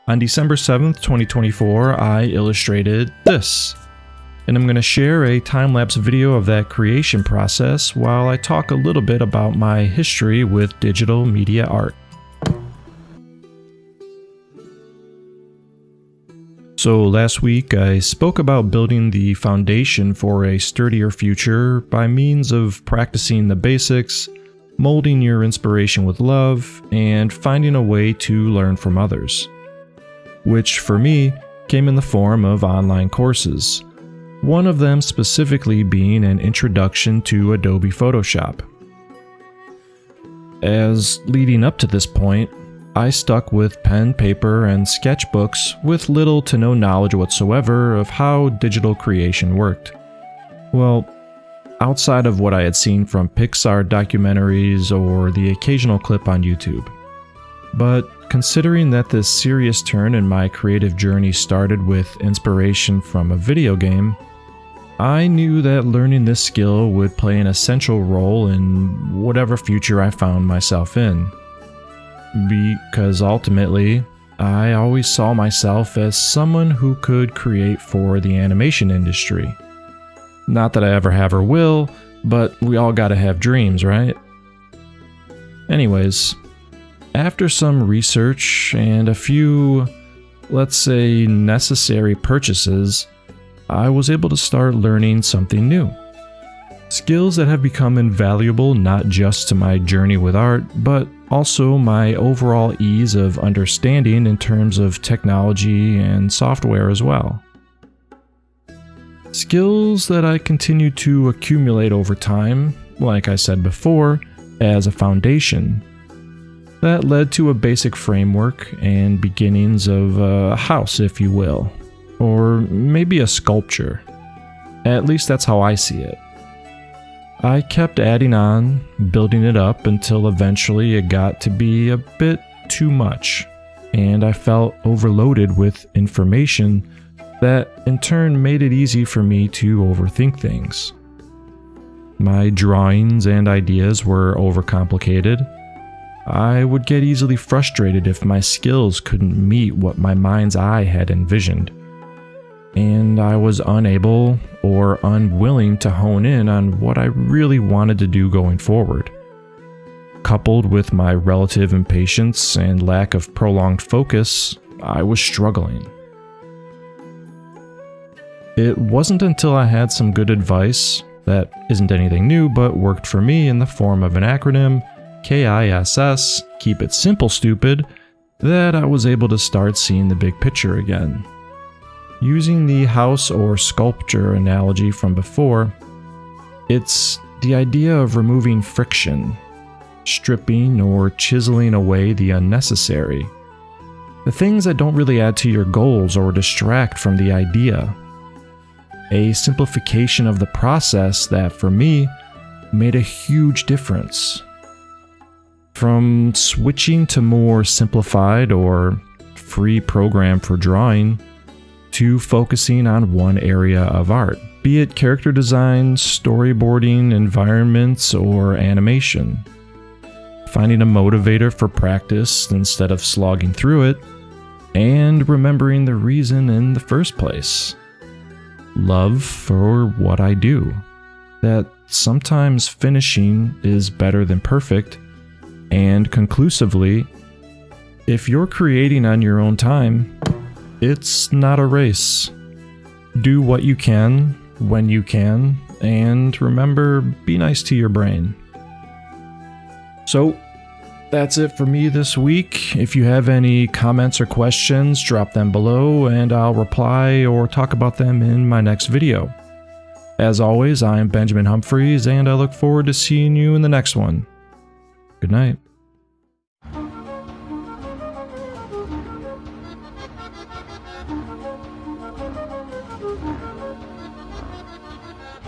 On December 7th, 2024, I illustrated this. And I'm going to share a time-lapse video of that creation process while I talk a little bit about my history with digital media art. So last week I spoke about building the foundation for a sturdier future by means of practicing the basics, molding your inspiration with love, and finding a way to learn from others. Which for me came in the form of online courses. One of them specifically being an introduction to Adobe Photoshop. As leading up to this point, I stuck with pen, paper, and sketchbooks with little to no knowledge whatsoever of how digital creation worked. Well, outside of what I had seen from Pixar documentaries or the occasional clip on YouTube. But considering that this serious turn in my creative journey started with inspiration from a video game, I knew that learning this skill would play an essential role in whatever future I found myself in. Because ultimately, I always saw myself as someone who could create for the animation industry. Not that I ever have or will, but we all gotta have dreams, right? Anyways, after some research and a few, let's say, necessary purchases, I was able to start learning something new. Skills that have become invaluable not just to my journey with art, but also my overall ease of understanding in terms of technology and software as well. Skills that I continue to accumulate over time, like I said before, as a foundation. That led to a basic framework and beginnings of a house, if you will. Or maybe a sculpture. At least that's how I see it. I kept adding on, building it up until eventually it got to be a bit too much, and I felt overloaded with information that in turn made it easy for me to overthink things. My drawings and ideas were overcomplicated. I would get easily frustrated if my skills couldn't meet what my mind's eye had envisioned. And I was unable or unwilling to hone in on what I really wanted to do going forward. Coupled with my relative impatience and lack of prolonged focus, I was struggling. It wasn't until I had some good advice, that isn't anything new but worked for me in the form of an acronym, KISS, keep it simple stupid, that I was able to start seeing the big picture again. Using the house or sculpture analogy from before, it's the idea of removing friction, stripping or chiseling away the unnecessary, the things that don't really add to your goals or distract from the idea. A simplification of the process that, for me, made a huge difference. From switching to more simplified or free program for drawing, to focusing on one area of art, be it character design, storyboarding, environments, or animation. Finding a motivator for practice instead of slogging through it, and remembering the reason in the first place. Love for what I do. That sometimes finishing is better than perfect, and conclusively, if you're creating on your own time, it's not a race. Do what you can, when you can, and remember, be nice to your brain. So, that's it for me this week. If you have any comments or questions, drop them below and I'll reply or talk about them in my next video. As always, I am Benjamin Humphreys and I look forward to seeing you in the next one. Good night.